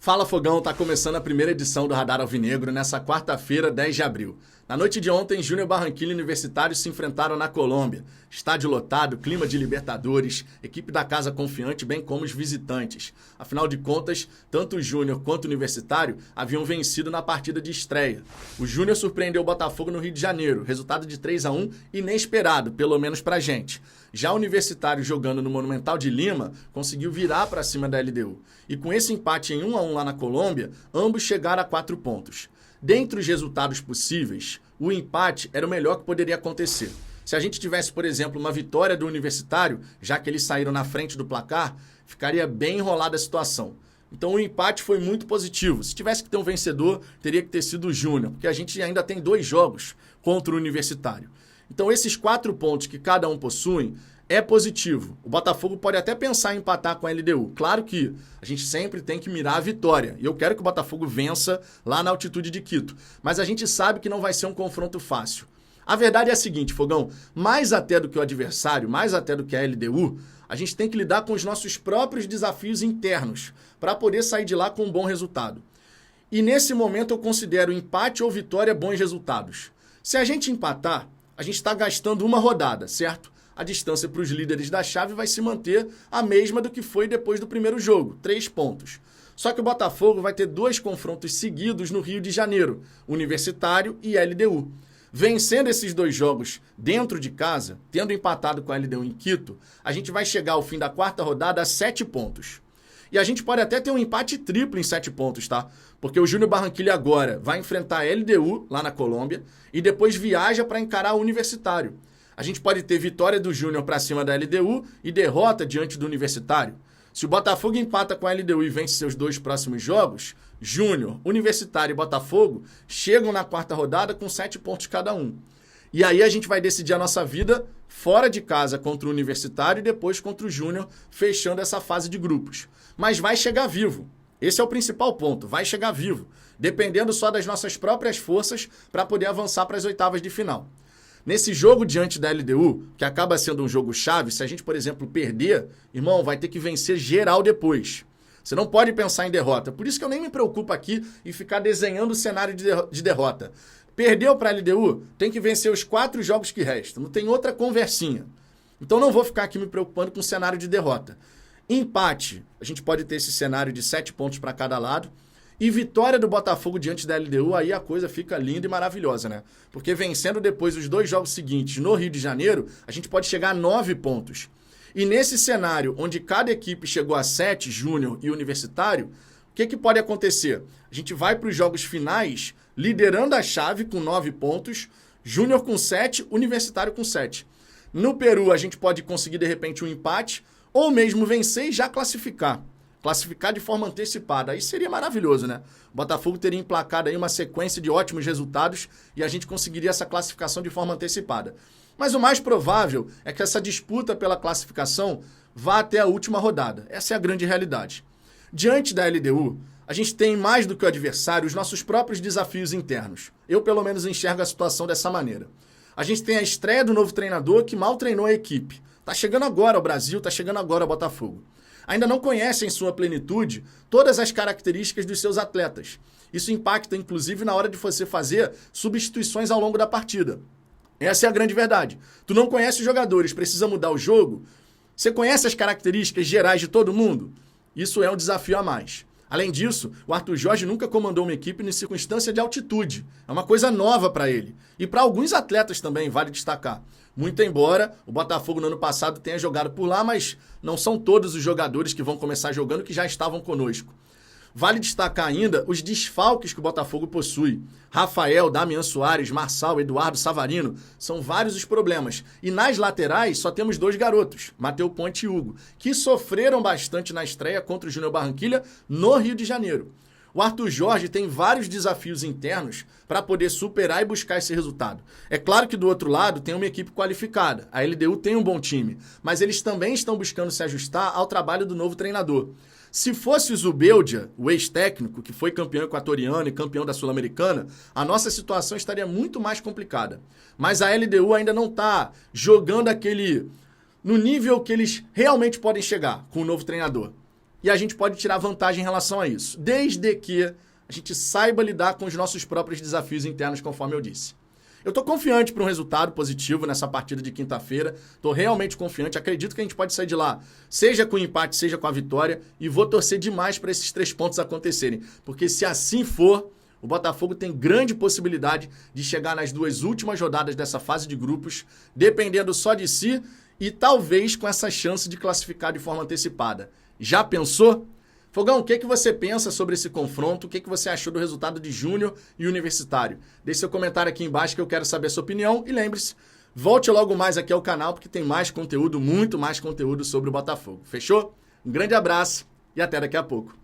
Fala Fogão, tá começando a primeira edição do Radar Alvinegro nessa quarta-feira, 10 de abril. Na noite de ontem, Júnior Barranquilla e Universitário se enfrentaram na Colômbia. Estádio lotado, clima de Libertadores, equipe da casa confiante, bem como os visitantes. Afinal de contas, tanto o Júnior quanto o Universitário haviam vencido na partida de estreia. O Júnior surpreendeu o Botafogo no Rio de Janeiro, resultado de 3-1 inesperado, pelo menos pra gente. Já o Universitário, jogando no Monumental de Lima, conseguiu virar para cima da LDU. E com esse empate em 1-1 lá na Colômbia, ambos chegaram a 4 pontos. Dentre os resultados possíveis, o empate era o melhor que poderia acontecer. Se a gente tivesse, por exemplo, uma vitória do Universitário, já que eles saíram na frente do placar, ficaria bem enrolada a situação. Então o empate foi muito positivo. Se tivesse que ter um vencedor, teria que ter sido o Júnior, porque a gente ainda tem 2 jogos contra o Universitário. Então esses 4 pontos que cada um possui é positivo. O Botafogo pode até pensar em empatar com a LDU. Claro que a gente sempre tem que mirar a vitória. E eu quero que o Botafogo vença lá na altitude de Quito. Mas a gente sabe que não vai ser um confronto fácil. A verdade é a seguinte, Fogão. Mais até do que o adversário, mais até do que a LDU, a gente tem que lidar com os nossos próprios desafios internos para poder sair de lá com um bom resultado. E nesse momento eu considero empate ou vitória bons resultados. Se a gente empatar, a gente está gastando uma rodada, certo? A distância para os líderes da chave vai se manter a mesma do que foi depois do primeiro jogo, 3 pontos. Só que o Botafogo vai ter 2 confrontos seguidos no Rio de Janeiro, Universitário e LDU. Vencendo esses 2 jogos dentro de casa, tendo empatado com a LDU em Quito, a gente vai chegar ao fim da 4ª rodada a 7 pontos. E a gente pode até ter um empate triplo em 7 pontos, tá? Porque o Júnior Barranquilla agora vai enfrentar a LDU lá na Colômbia e depois viaja para encarar o Universitário. A gente pode ter vitória do Júnior para cima da LDU e derrota diante do Universitário. Se o Botafogo empata com a LDU e vence seus 2 próximos jogos, Júnior, Universitário e Botafogo chegam na 4ª rodada com 7 pontos cada um. E aí a gente vai decidir a nossa vida fora de casa contra o Universitário e depois contra o Júnior, fechando essa fase de grupos. Mas vai chegar vivo. Esse é o principal ponto, vai chegar vivo, dependendo só das nossas próprias forças para poder avançar para as oitavas de final. Nesse jogo diante da LDU, que acaba sendo um jogo chave, se a gente, por exemplo, perder, irmão, vai ter que vencer geral depois. Você não pode pensar em derrota. Por isso que eu nem me preocupo aqui em ficar desenhando o cenário de derrota. Perdeu para a LDU, tem que vencer os 4 jogos que restam. Não tem outra conversinha. Então não vou ficar aqui me preocupando com o cenário de derrota. Empate, a gente pode ter esse cenário de 7 pontos para cada lado. E vitória do Botafogo diante da LDU, aí a coisa fica linda e maravilhosa, né? Porque vencendo depois os 2 jogos seguintes no Rio de Janeiro, a gente pode chegar a 9 pontos. E nesse cenário, onde cada equipe chegou a 7, Júnior e Universitário, o que pode acontecer? A gente vai para os jogos finais liderando a chave com 9 pontos, Júnior com 7, Universitário com 7. No Peru, a gente pode conseguir, de repente, um empate, ou mesmo vencer e já classificar. Classificar de forma antecipada. Aí seria maravilhoso, né? O Botafogo teria emplacado aí uma sequência de ótimos resultados e a gente conseguiria essa classificação de forma antecipada. Mas o mais provável é que essa disputa pela classificação vá até a última rodada. Essa é a grande realidade. Diante da LDU, a gente tem mais do que o adversário os nossos próprios desafios internos. Eu, pelo menos, enxergo a situação dessa maneira. A gente tem a estreia do novo treinador que mal treinou a equipe. Tá chegando agora ao Brasil, tá chegando agora ao Botafogo. Ainda não conhece em sua plenitude todas as características dos seus atletas. Isso impacta, inclusive, na hora de você fazer substituições ao longo da partida. Essa é a grande verdade. Tu não conhece os jogadores, precisa mudar o jogo. Você conhece as características gerais de todo mundo? Isso é um desafio a mais. Além disso, o Arthur Jorge nunca comandou uma equipe em circunstância de altitude. É uma coisa nova para ele. E para alguns atletas também, vale destacar. Muito embora o Botafogo no ano passado tenha jogado por lá, mas não são todos os jogadores que vão começar jogando que já estavam conosco. Vale destacar ainda os desfalques que o Botafogo possui. Rafael, Damian Soares, Marçal, Eduardo Savarino, são vários os problemas. E nas laterais só temos 2 garotos, Matheus Ponte e Hugo, que sofreram bastante na estreia contra o Júnior Barranquilla no Rio de Janeiro. O Arthur Jorge tem vários desafios internos para poder superar e buscar esse resultado. É claro que do outro lado tem uma equipe qualificada. A LDU tem um bom time, mas eles também estão buscando se ajustar ao trabalho do novo treinador. Se fosse o Zubeldia, o ex-técnico, que foi campeão equatoriano e campeão da Sul-Americana, a nossa situação estaria muito mais complicada. Mas a LDU ainda não está jogando no nível que eles realmente podem chegar com o novo treinador. e a gente pode tirar vantagem em relação a isso, desde que a gente saiba lidar com os nossos próprios desafios internos, conforme eu disse. Eu estou confiante para um resultado positivo nessa partida de quinta-feira. Estou realmente confiante. Acredito que a gente pode sair de lá, seja com o empate, seja com a vitória. E vou torcer demais para esses 3 pontos acontecerem. Porque se assim for, o Botafogo tem grande possibilidade de chegar nas 2 últimas rodadas dessa fase de grupos, dependendo só de si e talvez com essa chance de classificar de forma antecipada. Já pensou? Fogão, o que você pensa sobre esse confronto? O que você achou do resultado de Júnior e Universitário? Deixe seu comentário aqui embaixo que eu quero saber a sua opinião. E lembre-se, volte logo mais aqui ao canal porque tem mais conteúdo, muito mais conteúdo sobre o Botafogo. Fechou? Um grande abraço e até daqui a pouco.